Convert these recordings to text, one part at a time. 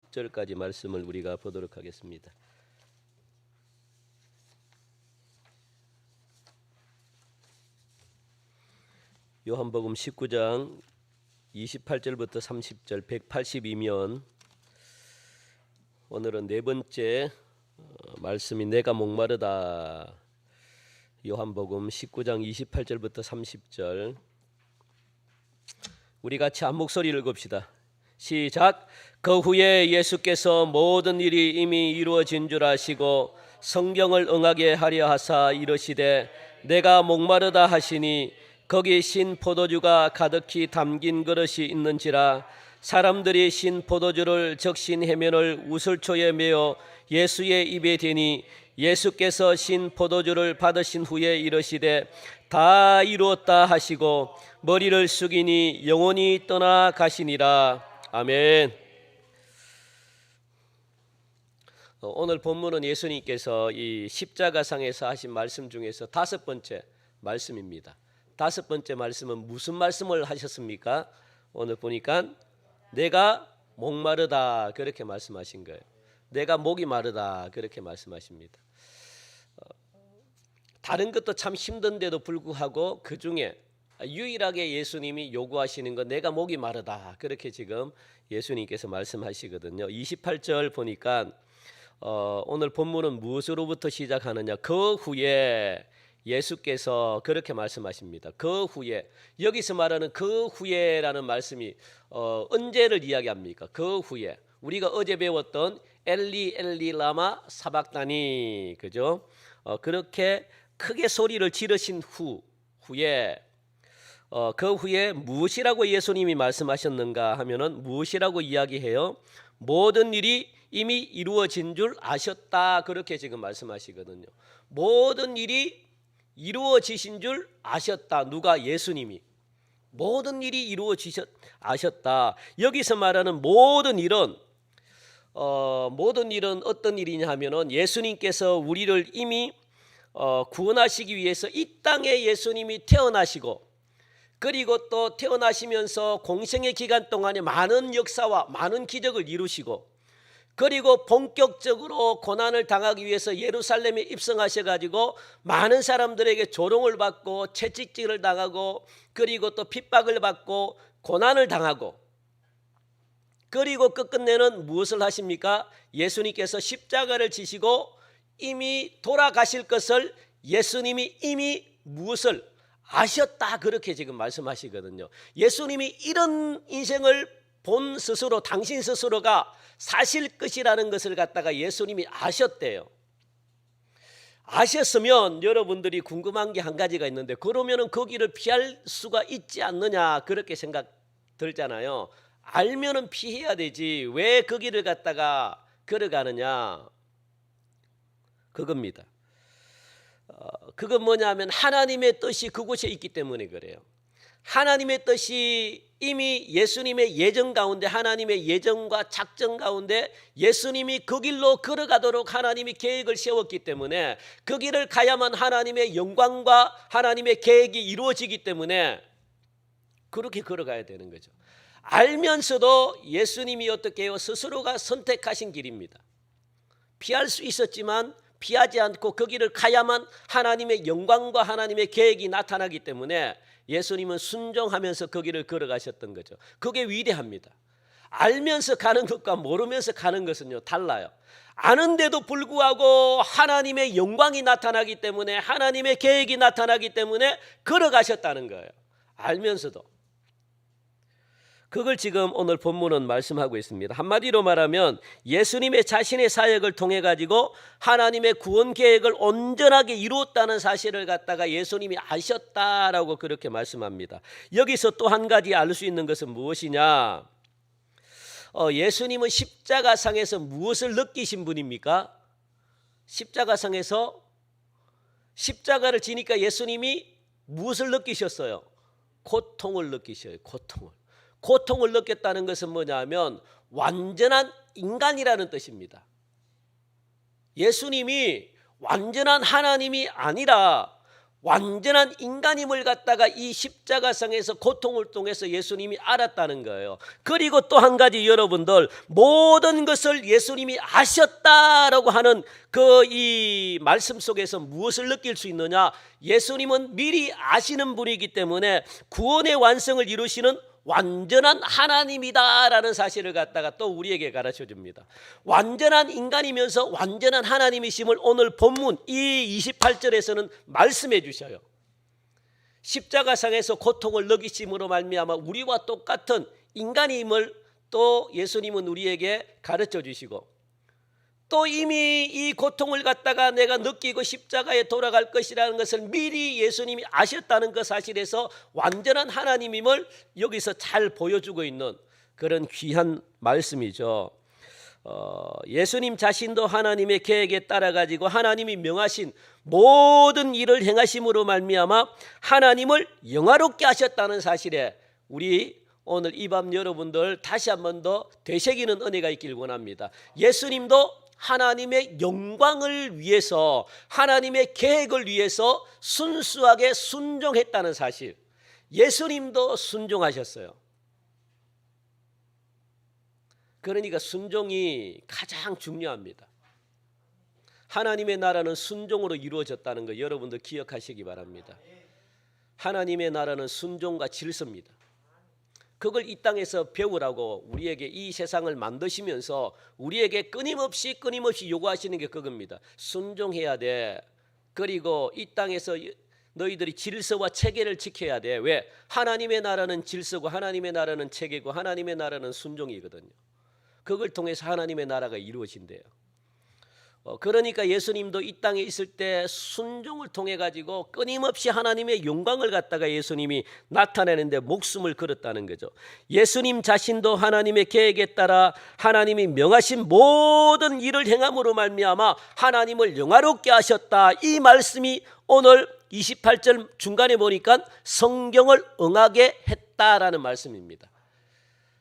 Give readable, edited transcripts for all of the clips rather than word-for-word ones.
10절까지 말씀을 우리가 보도록 하겠습니다. 요한복음 19장 28절부터 30절 182면 오늘은 네 번째 말씀이 내가 목마르다. 요한복음 19장 28절부터 30절 우리 같이 한 목소리를 읽읍시다. 시작. 그 후에 예수께서 모든 일이 이미 이루어진 줄 아시고 성경을 응하게 하려 하사 이르시되 내가 목마르다 하시니 거기 신 포도주가 가득히 담긴 그릇이 있는지라 사람들이 신 포도주를 적신 해면을 우슬초에 메어 예수의 입에 대니 예수께서 신 포도주를 받으신 후에 이르시되 다 이루었다 하시고 머리를 숙이니 영혼이 떠나 가시니라. 아멘. 오늘 본문은 예수님께서 이 십자가상에서 하신 말씀 중에서 다섯 번째 말씀입니다. 다섯 번째 말씀은 무슨 말씀을 하셨습니까? 오늘 보니까 내가 목마르다 그렇게 말씀하신 거예요. 내가 목이 마르다 그렇게 말씀하십니다. 다른 것도 참 힘든데도 불구하고 그 중에 유일하게 예수님이 요구하시는 건 내가 목이 마르다 그렇게 지금 예수님께서 말씀하시거든요. 28절 보니까 오늘 본문은 무엇으로부터 시작하느냐. 그 후에 예수께서 그렇게 말씀하십니다. 그 후에 여기서 말하는 그 후에라는 말씀이 언제를 이야기합니까? 그 후에 우리가 어제 배웠던 엘리 엘리 라마 사박다니 그죠? 그렇게 크게 소리를 지르신 후에 그 후에 무엇이라고 예수님이 말씀하셨는가 하면은 무엇이라고 이야기해요? 모든 일이 이미 이루어진 줄 아셨다 그렇게 지금 말씀하시거든요. 모든 일이 이루어지신 줄 아셨다. 누가? 예수님이. 모든 일이 아셨다. 여기서 말하는 모든 일은 어떤 일이냐 하면은 예수님께서 우리를 이미 구원하시기 위해서 이 땅에 예수님이 태어나시고 그리고 또 태어나시면서 공생의 기간 동안에 많은 역사와 많은 기적을 이루시고 그리고 본격적으로 고난을 당하기 위해서 예루살렘에 입성하셔가지고 많은 사람들에게 조롱을 받고 채찍질을 당하고 그리고 또 핍박을 받고 고난을 당하고 그리고 끝끝내는 무엇을 하십니까? 예수님께서 십자가를 지시고 이미 돌아가실 것을 예수님이 이미 무엇을 아셨다 그렇게 지금 말씀하시거든요. 예수님이 이런 인생을 본 스스로 당신 스스로가 사실 것이라는 것을 갖다가 예수님이 아셨대요. 아셨으면 여러분들이 궁금한 게 한 가지가 있는데 그러면은 거기를 피할 수가 있지 않느냐 그렇게 생각 들잖아요. 알면은 피해야 되지 왜 거기를 갖다가 걸어가느냐 그겁니다. 그건 뭐냐면 하나님의 뜻이 그곳에 있기 때문에 그래요. 하나님의 뜻이 이미 예수님의 예정 가운데 하나님의 예정과 작정 가운데 예수님이 그 길로 걸어가도록 하나님이 계획을 세웠기 때문에 그 길을 가야만 하나님의 영광과 하나님의 계획이 이루어지기 때문에 그렇게 걸어가야 되는 거죠. 알면서도 예수님이 어떻게 해요? 스스로가 선택하신 길입니다. 피할 수 있었지만 피하지 않고 그 길을 가야만 하나님의 영광과 하나님의 계획이 나타나기 때문에 예수님은 순종하면서 그 길을 걸어가셨던 거죠. 그게 위대합니다. 알면서 가는 것과 모르면서 가는 것은요 달라요. 아는데도 불구하고 하나님의 영광이 나타나기 때문에 하나님의 계획이 나타나기 때문에 걸어가셨다는 거예요. 알면서도. 그걸 지금 오늘 본문은 말씀하고 있습니다. 한마디로 말하면 예수님의 자신의 사역을 통해 가지고 하나님의 구원 계획을 온전하게 이루었다는 사실을 갖다가 예수님이 아셨다라고 그렇게 말씀합니다. 여기서 또 한 가지 알 수 있는 것은 무엇이냐? 예수님은 십자가상에서 무엇을 느끼신 분입니까? 십자가상에서 십자가를 지니까 예수님이 무엇을 느끼셨어요? 고통을 느끼셔요. 고통을 느꼈다는 것은 뭐냐면 완전한 인간이라는 뜻입니다. 예수님이 완전한 하나님이 아니라 완전한 인간임을 갖다가 이 십자가상에서 고통을 통해서 예수님이 알았다는 거예요. 그리고 또 한 가지, 여러분들, 모든 것을 예수님이 아셨다라고 하는 그 이 말씀 속에서 무엇을 느낄 수 있느냐? 예수님은 미리 아시는 분이기 때문에 구원의 완성을 이루시는 완전한 하나님이다라는 사실을 갖다가 또 우리에게 가르쳐 줍니다. 완전한 인간이면서 완전한 하나님이심을 오늘 본문 이 28절에서는 말씀해 주셔요. 십자가상에서 고통을 느끼심으로 말미암아 우리와 똑같은 인간임을 또 예수님은 우리에게 가르쳐 주시고, 또 이미 이 고통을 갖다가 내가 느끼고 십자가에 돌아갈 것이라는 것을 미리 예수님이 아셨다는 그 사실에서 완전한 하나님임을 여기서 잘 보여주고 있는 그런 귀한 말씀이죠. 예수님 자신도 하나님의 계획에 따라 가지고 하나님이 명하신 모든 일을 행하심으로 말미암아 하나님을 영화롭게 하셨다는 사실에 우리 오늘 이 밤 여러분들 다시 한 번 더 되새기는 은혜가 있길 원합니다. 예수님도 하나님의 영광을 위해서, 하나님의 계획을 위해서 순수하게 순종했다는 사실, 예수님도 순종하셨어요. 그러니까 순종이 가장 중요합니다. 하나님의 나라는 순종으로 이루어졌다는 거 여러분들 기억하시기 바랍니다. 하나님의 나라는 순종과 질서입니다. 그걸 이 땅에서 배우라고 우리에게 이 세상을 만드시면서 우리에게 끊임없이 요구하시는 게 그겁니다. 순종해야 돼. 그리고 이 땅에서 너희들이 질서와 체계를 지켜야 돼. 왜? 하나님의 나라는 질서고 하나님의 나라는 체계고 하나님의 나라는 순종이거든요. 그걸 통해서 하나님의 나라가 이루어진대요. 그러니까 예수님도 이 땅에 있을 때 순종을 통해 가지고 끊임없이 하나님의 영광을 갖다가 예수님이 나타내는데 목숨을 걸었다는 거죠. 예수님 자신도 하나님의 계획에 따라 하나님이 명하신 모든 일을 행함으로 말미암아 하나님을 영화롭게 하셨다. 이 말씀이 오늘 28절 중간에 보니까 성경을 응하게 했다라는 말씀입니다.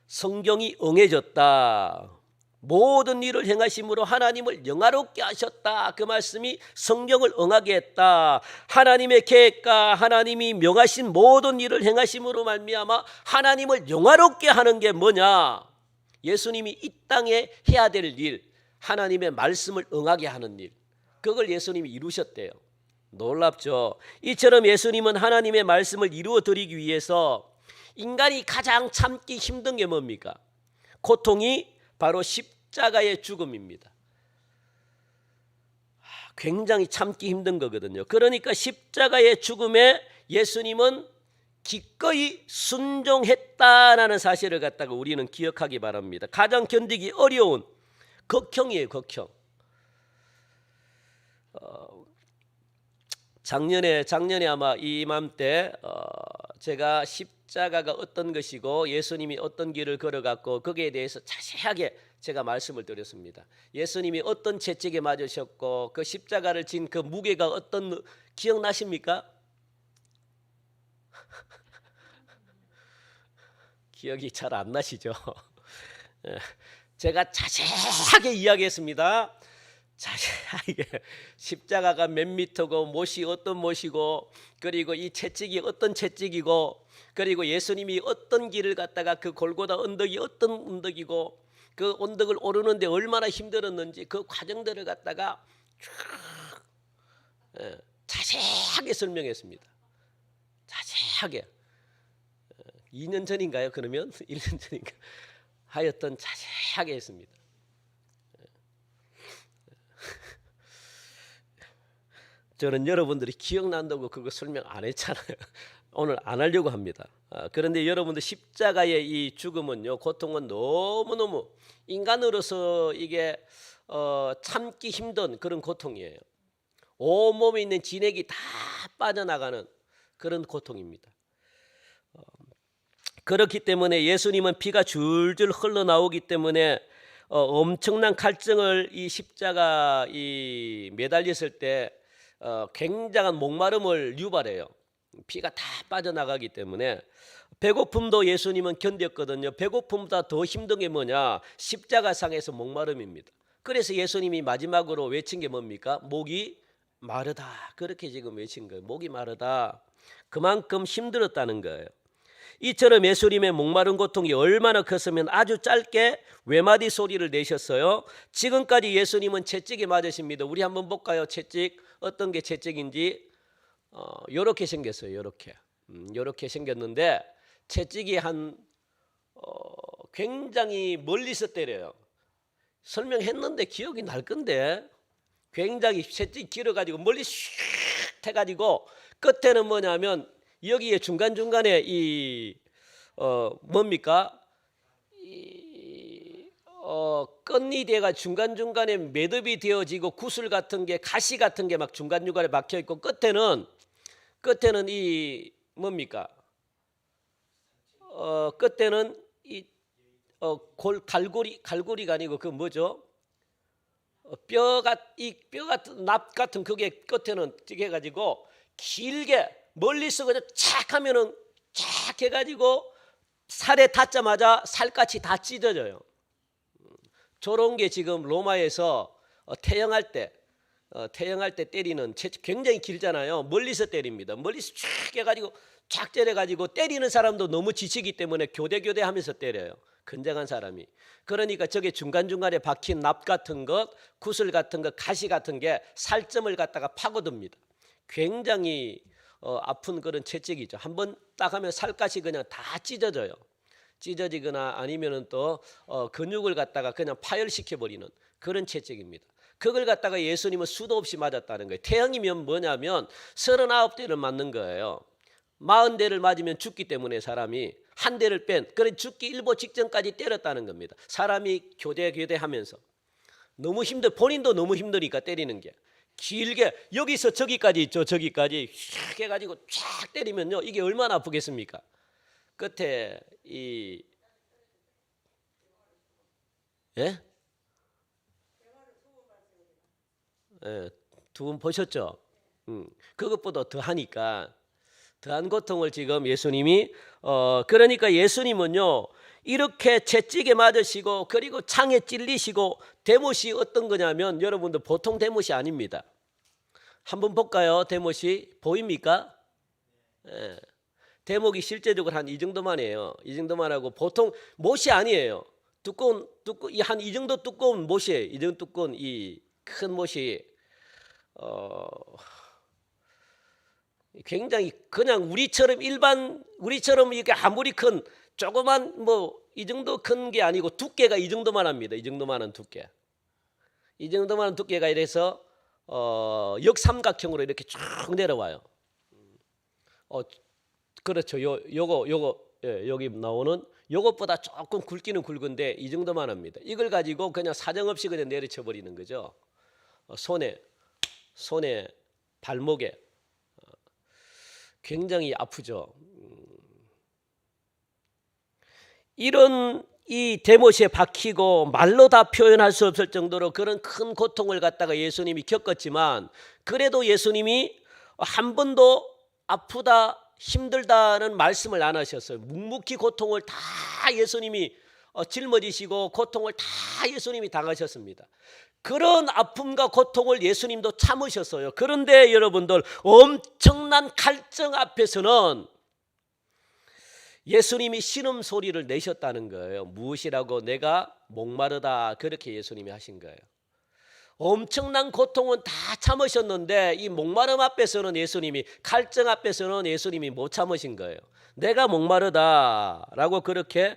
성경이 응해졌다. 모든 일을 행하심으로 하나님을 영화롭게 하셨다. 그 말씀이 성경을 응하게 했다. 하나님의 계획과 하나님이 명하신 모든 일을 행하심으로 말미암아 하나님을 영화롭게 하는 게 뭐냐? 예수님이 이 땅에 해야 될 일, 하나님의 말씀을 응하게 하는 일, 그걸 예수님이 이루셨대요. 놀랍죠? 이처럼 예수님은 하나님의 말씀을 이루어 드리기 위해서 인간이 가장 참기 힘든 게 뭡니까? 고통이 바로 십자가의 죽음입니다. 굉장히 참기 힘든 거거든요. 그러니까 십자가의 죽음에 예수님은 기꺼이 순종했다라는 사실을 갖다가 우리는 기억하기 바랍니다. 가장 견디기 어려운 극형이에요, 극형. 작년에 아마 이맘때 제가 십자가가 어떤 것이고 예수님이 어떤 길을 걸어갔고 거기에 대해서 자세하게 제가 말씀을 드렸습니다. 예수님이 어떤 채찍에 맞으셨고 그 십자가를 진 그 무게가 어떤, 기억나십니까? 기억이 잘 안 나시죠? 제가 자세하게 이야기했습니다. 자세하게 십자가가 몇 미터고 못이 어떤 못이고 그리고 이 채찍이 어떤 채찍이고 그리고 예수님이 어떤 길을 갔다가 그 골고다 언덕이 어떤 언덕이고 그 언덕을 오르는데 얼마나 힘들었는지 그 과정들을 갖다가 쭉 자세하게 설명했습니다. 자세하게. 2년 전인가요? 그러면 1년 전인가? 하여튼 자세하게 했습니다. 저는 여러분들이 기억난다고 그거 설명 안 했잖아요. 오늘 안 하려고 합니다. 그런데 여러분들 십자가의 이 죽음은요, 고통은 너무너무 인간으로서 이게 참기 힘든 그런 고통이에요. 온몸에 있는 진액이 다 빠져나가는 그런 고통입니다. 그렇기 때문에 예수님은 피가 줄줄 흘러나오기 때문에 엄청난 갈증을 이 십자가 이 매달렸을 때 굉장한 목마름을 유발해요. 피가 다 빠져나가기 때문에 배고픔도 예수님은 견뎠거든요. 배고픔보다 더 힘든 게 뭐냐? 십자가상에서 목마름입니다. 그래서 예수님이 마지막으로 외친 게 뭡니까? 목이 마르다 그렇게 지금 외친 거예요. 목이 마르다. 그만큼 힘들었다는 거예요. 이처럼 예수님의 목마른 고통이 얼마나 컸으면 아주 짧게 외마디 소리를 내셨어요. 지금까지 예수님은 채찍에 맞으십니다. 우리 한번 볼까요? 채찍 어떤 게 채찍인지. 요렇게 생겼어요. 요렇게 생겼는데 채찍이 굉장히 멀리서 때려요. 설명했는데 기억이 날 건데 굉장히 채찍이 길어가지고 멀리 슉 해가지고 끝에는 뭐냐면 여기에 중간중간에 뭡니까? 끈이 돼가 중간중간에 매듭이 되어지고 구슬 같은 게 가시 같은 게 막 중간중간에 박혀 있고 끝에는 이 뭡니까? 끝에는 갈고리가 아니고 그 뭐죠? 뼈 같은 납 같은 그게 끝에는 찌게 해가지고 길게 멀리서 그냥 착 하면은 착 해가지고 살에 닿자마자 살갗이 다 찢어져요. 저런 게 지금 로마에서 태영할 때 때리는 굉장히 길잖아요. 멀리서 때립니다. 멀리서 쫙 해가지고 쫙 때려가지고 때리는 사람도 너무 지치기 때문에 교대하면서 때려요. 건장한 사람이. 그러니까 저게 중간중간에 박힌 납 같은 것, 구슬 같은 것, 가시 같은 게 살점을 갖다가 파고듭니다. 굉장히 아픈 그런 채찍이죠. 한번 딱 하면 살갗이 그냥 다 찢어져요. 찢어지거나 아니면은 또 근육을 갖다가 그냥 파열시켜 버리는 그런 채찍입니다. 그걸 갖다가 예수님은 수도 없이 맞았다는 거예요. 태형이면 뭐냐면 39대를 맞는 거예요. 40대를 맞으면 죽기 때문에 사람이 한 대를 그래 죽기 일보 직전까지 때렸다는 겁니다. 사람이 교대하면서 너무 본인도 너무 힘드니까 때리는 게 길게 여기서 저기까지 있죠. 저기까지 휙 해가지고 쫙 때리면요 이게 얼마나 아프겠습니까? 끝에 예? 예, 두 분 보셨죠? 그것보다 더한 고통을 지금 예수님이 그러니까 예수님은요 이렇게 채찍에 맞으시고 그리고 창에 찔리시고 데못이 어떤 거냐면 여러분들 보통 데못이 아닙니다. 한번 볼까요? 데못이 보입니까? 예. 대목이 실제적으로 한 이 정도만 해요. 이 정도만 하고 보통 못이 아니에요. 두꺼운 한 이 정도 두꺼운 못이에요. 이 정도 두꺼운 이 큰 못이 굉장히 그냥 우리처럼 이렇게 아무리 큰 조그만 뭐 이 정도 큰 게 아니고 두께가 이 정도만 합니다. 이 정도만한 두께. 이 정도만한 두께가 이래서 역삼각형으로 이렇게 쭉 내려와요. 그렇죠. 요거 여기 나오는 요것보다 조금 굵기는 굵은데 이 정도만 합니다. 이걸 가지고 그냥 사정없이 그냥 내리쳐 버리는 거죠. 손에 발목에 굉장히 아프죠. 이런 이 대못에 박히고 말로 다 표현할 수 없을 정도로 그런 큰 고통을 갖다가 예수님이 겪었지만 그래도 예수님이 한 번도 아프다 힘들다는 말씀을 안 하셨어요. 묵묵히 고통을 다 예수님이 짊어지시고 고통을 다 예수님이 당하셨습니다. 그런 아픔과 고통을 예수님도 참으셨어요. 그런데 여러분들 엄청난 갈증 앞에서는 예수님이 신음소리를 내셨다는 거예요. 무엇이라고? 내가 목마르다 그렇게 예수님이 하신 거예요. 엄청난 고통은 다 참으셨는데 이 목마름 앞에서는 예수님이 갈증 앞에서는 예수님이 못 참으신 거예요. 내가 목마르다라고 그렇게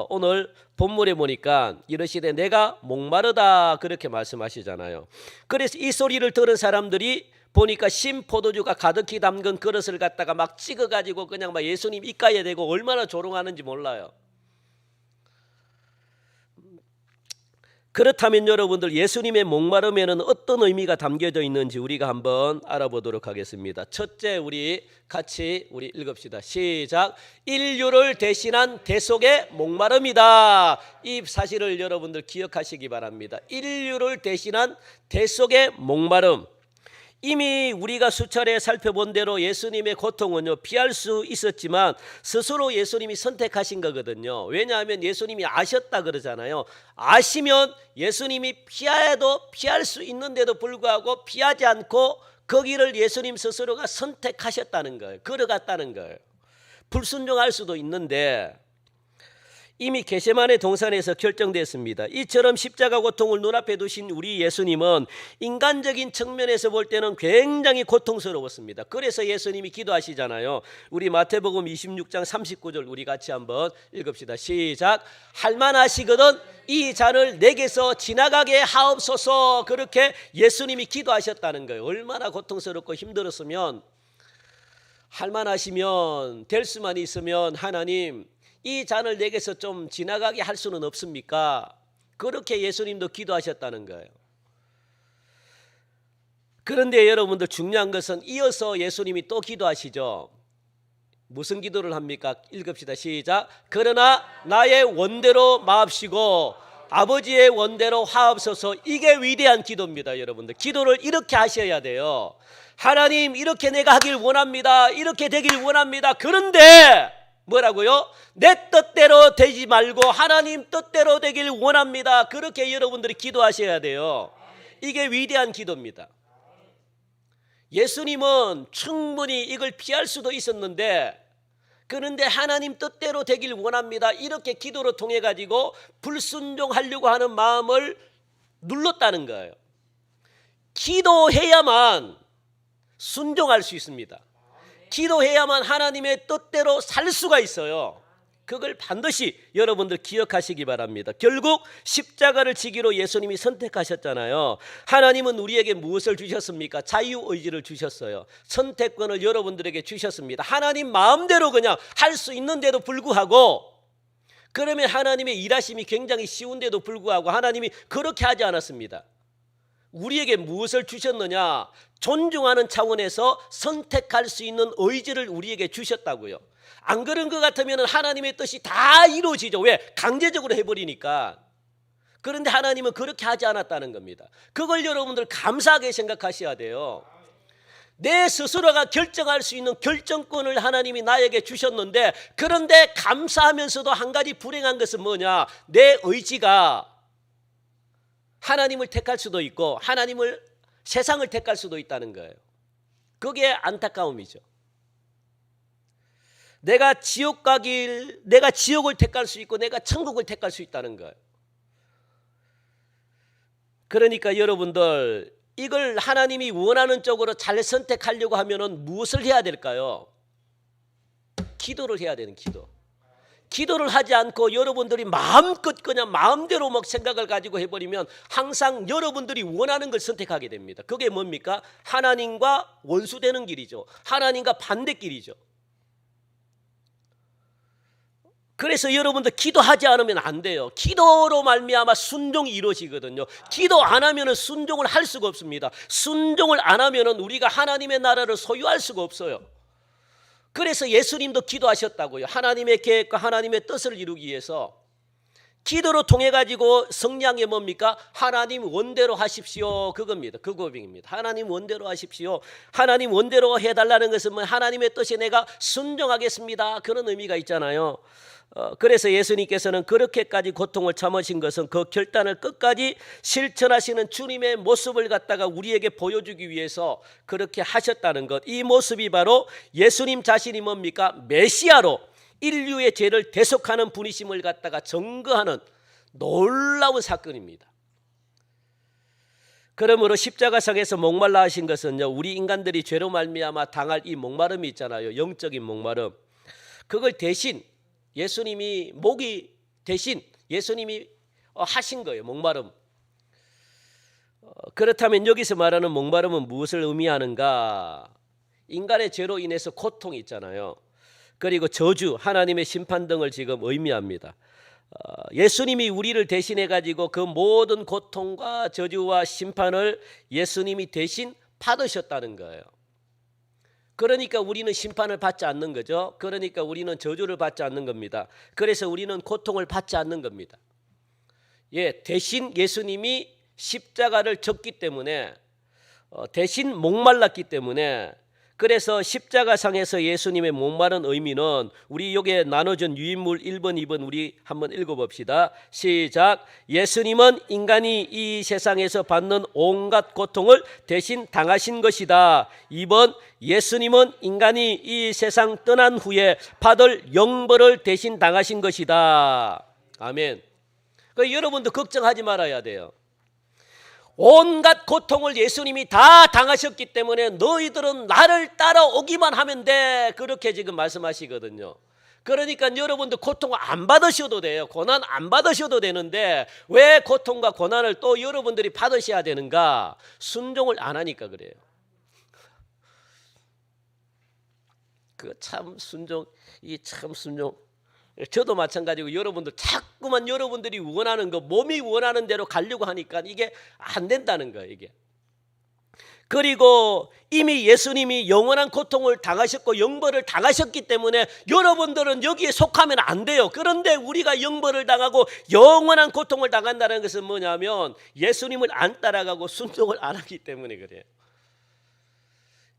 오늘 본문에 보니까 이러시되 내가 목마르다 그렇게 말씀하시잖아요. 그래서 이 소리를 들은 사람들이 보니까 신 포도주가 가득히 담근 그릇을 갖다가 막 찍어가지고 그냥 막 예수님 입가에 대고 얼마나 조롱하는지 몰라요. 그렇다면 여러분들 예수님의 목마름에는 어떤 의미가 담겨져 있는지 우리가 한번 알아보도록 하겠습니다. 첫째 우리 같이 읽읍시다. 시작. 인류를 대신한 대속의 목마름이다. 이 사실을 여러분들 기억하시기 바랍니다. 인류를 대신한 대속의 목마름. 이미 우리가 수차례 살펴본 대로 예수님의 고통은요 피할 수 있었지만 스스로 예수님이 선택하신 거거든요. 왜냐하면 예수님이 아셨다 그러잖아요. 아시면 예수님이 피해도 피할 수 있는데도 불구하고 피하지 않고 거기를 예수님 스스로가 선택하셨다는 거예요. 걸어갔다는 거예요. 불순종할 수도 있는데 이미 겟세마네 동산에서 결정됐습니다. 이처럼 십자가 고통을 눈앞에 두신 우리 예수님은 인간적인 측면에서 볼 때는 굉장히 고통스러웠습니다. 그래서 예수님이 기도하시잖아요. 우리 마태복음 26장 39절 우리 같이 한번 읽읍시다. 시작. 할만하시거든 이 잔을 내게서 지나가게 하옵소서. 그렇게 예수님이 기도하셨다는 거예요. 얼마나 고통스럽고 힘들었으면, 할만하시면, 될 수만 있으면 하나님 이 잔을 내게서 좀 지나가게 할 수는 없습니까? 그렇게 예수님도 기도하셨다는 거예요. 그런데 여러분들 중요한 것은 이어서 예수님이 또 기도하시죠. 무슨 기도를 합니까? 읽읍시다. 시작. 그러나 나의 원대로 마옵시고 아버지의 원대로 하옵소서. 이게 위대한 기도입니다. 여러분들 기도를 이렇게 하셔야 돼요. 하나님 이렇게 내가 하길 원합니다. 이렇게 되길 원합니다. 그런데 뭐라고요? 내 뜻대로 되지 말고 하나님 뜻대로 되길 원합니다. 그렇게 여러분들이 기도하셔야 돼요. 이게 위대한 기도입니다. 예수님은 충분히 이걸 피할 수도 있었는데, 그런데 하나님 뜻대로 되길 원합니다. 이렇게 기도로 통해 가지고 불순종하려고 하는 마음을 눌렀다는 거예요. 기도해야만 순종할 수 있습니다. 기도해야만 하나님의 뜻대로 살 수가 있어요. 그걸 반드시 여러분들 기억하시기 바랍니다. 결국 십자가를 지기로 예수님이 선택하셨잖아요. 하나님은 우리에게 무엇을 주셨습니까? 자유의지를 주셨어요. 선택권을 여러분들에게 주셨습니다. 하나님 마음대로 그냥 할 수 있는데도 불구하고, 그러면 하나님의 일하심이 굉장히 쉬운데도 불구하고 하나님이 그렇게 하지 않았습니다. 우리에게 무엇을 주셨느냐? 존중하는 차원에서 선택할 수 있는 의지를 우리에게 주셨다고요. 안 그런 것 같으면 하나님의 뜻이 다 이루어지죠. 왜? 강제적으로 해버리니까. 그런데 하나님은 그렇게 하지 않았다는 겁니다. 그걸 여러분들 감사하게 생각하셔야 돼요. 내 스스로가 결정할 수 있는 결정권을 하나님이 나에게 주셨는데, 그런데 감사하면서도 한 가지 불행한 것은 뭐냐? 내 의지가 하나님을 택할 수도 있고 세상을 택할 수도 있다는 거예요. 그게 안타까움이죠. 내가 지옥을 택할 수 있고 내가 천국을 택할 수 있다는 거예요. 그러니까 여러분들 이걸 하나님이 원하는 쪽으로 잘 선택하려고 하면은 무엇을 해야 될까요? 기도를 해야 되는 기도. 기도를 하지 않고 여러분들이 마음껏 그냥 마음대로 막 생각을 가지고 해버리면 항상 여러분들이 원하는 걸 선택하게 됩니다. 그게 뭡니까? 하나님과 원수되는 길이죠. 하나님과 반대길이죠. 그래서 여러분들 기도하지 않으면 안 돼요. 기도로 말미암아 순종이 이루어지거든요. 기도 안 하면 순종을 할 수가 없습니다. 순종을 안 하면 우리가 하나님의 나라를 소유할 수가 없어요. 그래서 예수님도 기도하셨다고요. 하나님의 계획과 하나님의 뜻을 이루기 위해서. 기도로 통해 가지고 성령한 게 뭡니까? 하나님 원대로 하십시오. 그겁니다. 그 고백입니다. 하나님 원대로 하십시오. 하나님 원대로 해달라는 것은 뭐 하나님의 뜻에 내가 순종하겠습니다. 그런 의미가 있잖아요. 그래서 예수님께서는 그렇게까지 고통을 참으신 것은 그 결단을 끝까지 실천하시는 주님의 모습을 갖다가 우리에게 보여주기 위해서 그렇게 하셨다는 것. 이 모습이 바로 예수님 자신이 뭡니까? 메시아로 인류의 죄를 대속하는 분이심을 갖다가 증거하는 놀라운 사건입니다. 그러므로 십자가상에서 목말라 하신 것은요, 우리 인간들이 죄로 말미암아 당할 이 목마름이 있잖아요. 영적인 목마름. 그걸 대신 예수님이 예수님이 하신 거예요. 목마름. 그렇다면 여기서 말하는 목마름은 무엇을 의미하는가? 인간의 죄로 인해서 고통이 있잖아요. 그리고 저주, 하나님의 심판 등을 지금 의미합니다. 예수님이 우리를 대신해 가지고 그 모든 고통과 저주와 심판을 예수님이 대신 받으셨다는 거예요. 그러니까 우리는 심판을 받지 않는 거죠. 그러니까 우리는 저주를 받지 않는 겁니다. 그래서 우리는 고통을 받지 않는 겁니다. 대신 예수님이 십자가를 졌기 때문에 대신 목말랐기 때문에, 그래서 십자가상에서 예수님의 목마른 의미는 우리 여기에 나눠준 유인물 1번, 2번 우리 한번 읽어봅시다. 시작. 예수님은 인간이 이 세상에서 받는 온갖 고통을 대신 당하신 것이다. 2번, 예수님은 인간이 이 세상 떠난 후에 받을 영벌을 대신 당하신 것이다. 아멘. 그러니까 여러분도 걱정하지 말아야 돼요. 온갖 고통을 예수님이 다 당하셨기 때문에 너희들은 나를 따라오기만 하면 돼. 그렇게 지금 말씀하시거든요. 그러니까 여러분들 고통을 안 받으셔도 돼요. 고난 안 받으셔도 되는데 왜 고통과 고난을 또 여러분들이 받으셔야 되는가? 순종을 안 하니까 그래요. 그 참 순종, 이 참 순종. 저도 마찬가지고 여러분들 자꾸만 여러분들이 원하는 거, 몸이 원하는 대로 가려고 하니까 이게 안 된다는 거예요. 이게. 그리고 이미 예수님이 영원한 고통을 당하셨고 영벌을 당하셨기 때문에 여러분들은 여기에 속하면 안 돼요. 그런데 우리가 영벌을 당하고 영원한 고통을 당한다는 것은 뭐냐면 예수님을 안 따라가고 순종을 안 하기 때문에 그래요.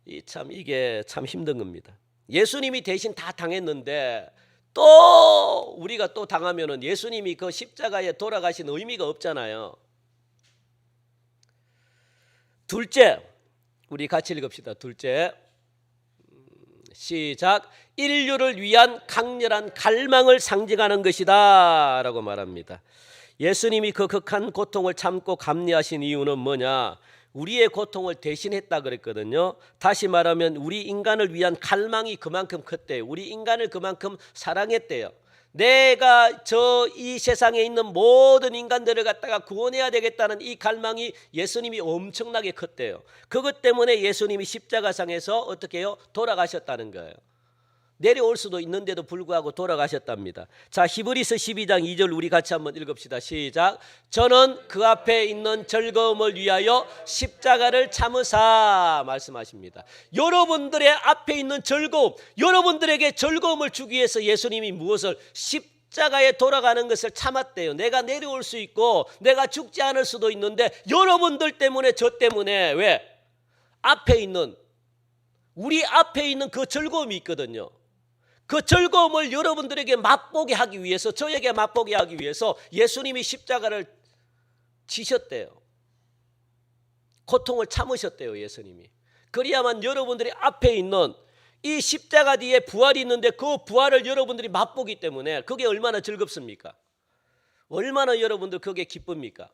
이게 참 힘든 겁니다. 예수님이 대신 다 당했는데 또 우리가 또 당하면은 예수님이 그 십자가에 돌아가신 의미가 없잖아요. 둘째, 우리 같이 읽읍시다. 둘째, 시작. 인류를 위한 강렬한 갈망을 상징하는 것이다 라고 말합니다. 예수님이 그 극한 고통을 참고 감내하신 이유는 뭐냐? 우리의 고통을 대신했다 그랬거든요. 다시 말하면 우리 인간을 위한 갈망이 그만큼 컸대요. 우리 인간을 그만큼 사랑했대요. 내가 이 세상에 있는 모든 인간들을 갖다가 구원해야 되겠다는 이 갈망이 예수님이 엄청나게 컸대요. 그것 때문에 예수님이 십자가상에서 어떻게 해요? 돌아가셨다는 거예요. 내려올 수도 있는데도 불구하고 돌아가셨답니다. 자, 히브리서 12장 2절 우리 같이 한번 읽읍시다. 시작. 저는 그 앞에 있는 즐거움을 위하여 십자가를 참으사 말씀하십니다. 여러분들의 앞에 있는 즐거움, 여러분들에게 즐거움을 주기 위해서 예수님이 무엇을 십자가에 돌아가는 것을 참았대요. 내가 내려올 수 있고 내가 죽지 않을 수도 있는데 여러분들 때문에, 저 때문에, 왜? 앞에 있는, 우리 앞에 있는 그 즐거움이 있거든요. 그 즐거움을 여러분들에게 맛보게 하기 위해서, 저에게 맛보게 하기 위해서 예수님이 십자가를 지셨대요. 고통을 참으셨대요. 예수님이. 그래야만 여러분들이 앞에 있는 이 십자가 뒤에 부활이 있는데 그 부활을 여러분들이 맛보기 때문에 그게 얼마나 즐겁습니까? 얼마나 여러분들 그게 기쁩니까?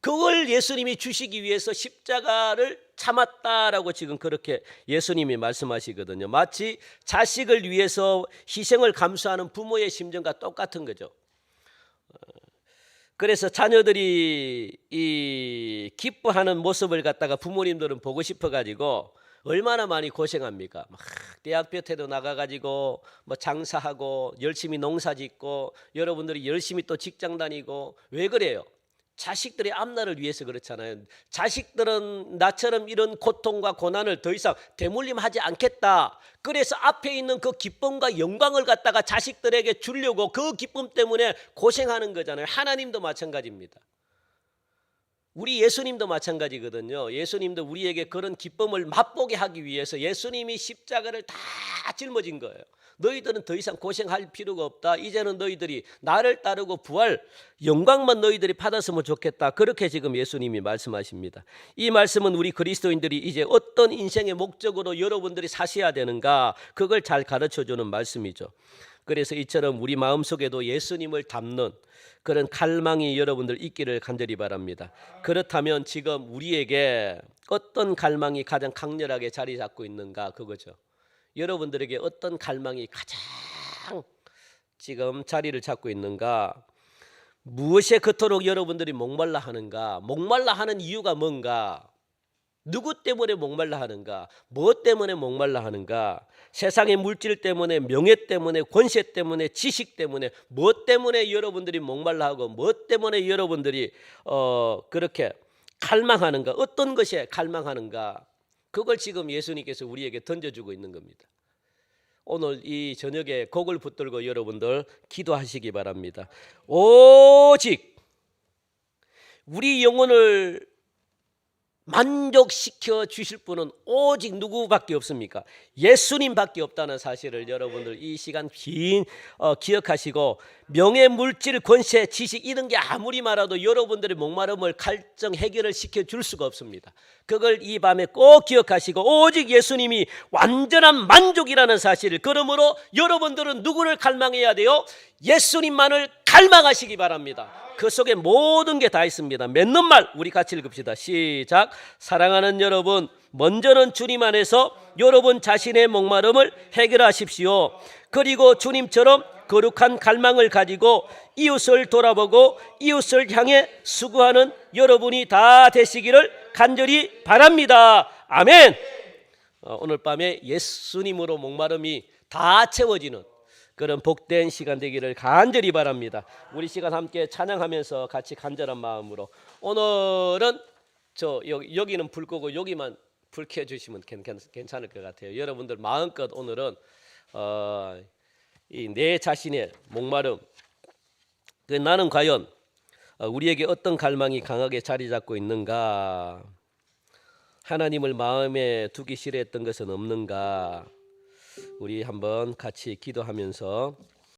그걸 예수님이 주시기 위해서 십자가를 참았다라고 지금 그렇게 예수님이 말씀하시거든요. 마치 자식을 위해서 희생을 감수하는 부모의 심정과 똑같은 거죠. 그래서 자녀들이 이 기뻐하는 모습을 갖다가 부모님들은 보고 싶어가지고 얼마나 많이 고생합니까? 막 대학교 때도 나가가지고 뭐 장사하고 열심히 농사짓고 여러분들이 열심히 또 직장 다니고. 왜 그래요? 자식들의 앞날을 위해서 그렇잖아요. 자식들은 나처럼 이런 고통과 고난을 더 이상 대물림하지 않겠다. 그래서 앞에 있는 그 기쁨과 영광을 갖다가 자식들에게 주려고 그 기쁨 때문에 고생하는 거잖아요. 하나님도 마찬가지입니다. 우리 예수님도 마찬가지거든요. 예수님도 우리에게 그런 기쁨을 맛보게 하기 위해서 예수님이 십자가를 다 짊어진 거예요. 너희들은 더 이상 고생할 필요가 없다. 이제는 너희들이 나를 따르고 부활, 영광만 너희들이 받았으면 좋겠다. 그렇게 지금 예수님이 말씀하십니다. 이 말씀은 우리 그리스도인들이 이제 어떤 인생의 목적으로 여러분들이 사셔야 되는가, 그걸 잘 가르쳐주는 말씀이죠. 그래서 이처럼 우리 마음속에도 예수님을 담는 그런 갈망이 여러분들 있기를 간절히 바랍니다. 그렇다면 지금 우리에게 어떤 갈망이 가장 강렬하게 자리 잡고 있는가, 그거죠. 여러분들에게 어떤 갈망이 가장 지금 자리를 잡고 있는가, 무엇에 그토록 여러분들이 목말라 하는가, 목말라 하는 이유가 뭔가, 누구 때문에 목말라 하는가, 무엇 때문에 목말라 하는가, 세상의 물질 때문에, 명예 때문에, 권세 때문에, 지식 때문에, 무엇 때문에 여러분들이 목말라 하고 무엇 때문에 여러분들이 그렇게 갈망하는가, 어떤 것에 갈망하는가, 그걸 지금 예수님께서 우리에게 던져주고 있는 겁니다. 오늘 이 저녁에 곡을 붙들고 여러분들 기도하시기 바랍니다. 오직 우리 영혼을 만족시켜 주실 분은 오직 누구밖에 없습니까? 예수님밖에 없다는 사실을 여러분들 이 시간 기억하시고, 명예, 물질, 권세, 지식 이런 게 아무리 많아도 여러분들의 목마름을 갈증 해결을 시켜줄 수가 없습니다. 그걸 이 밤에 꼭 기억하시고, 오직 예수님이 완전한 만족이라는 사실을, 그러므로 여러분들은 누구를 갈망해야 돼요? 예수님만을 갈망하시기 바랍니다. 그 속에 모든 게 다 있습니다. 맺는 말 우리 같이 읽읍시다. 시작. 사랑하는 여러분, 먼저는 주님 안에서 여러분 자신의 목마름을 해결하십시오. 그리고 주님처럼 거룩한 갈망을 가지고 이웃을 돌아보고 이웃을 향해 수고하는 여러분이 다 되시기를 간절히 바랍니다. 아멘. 오늘 밤에 예수님으로 목마름이 다 채워지는 그런 복된 시간 되기를 간절히 바랍니다. 우리 시간 함께 찬양하면서 같이 간절한 마음으로, 오늘은 여기는 불 끄고 여기만 불 켜주시면 괜찮을 것 같아요. 여러분들 마음껏 오늘은 이 내 자신의 목마름, 나는 과연 우리에게 어떤 갈망이 강하게 자리 잡고 있는가, 하나님을 마음에 두기 싫어했던 것은 없는가, 우리 한번 같이 기도하면서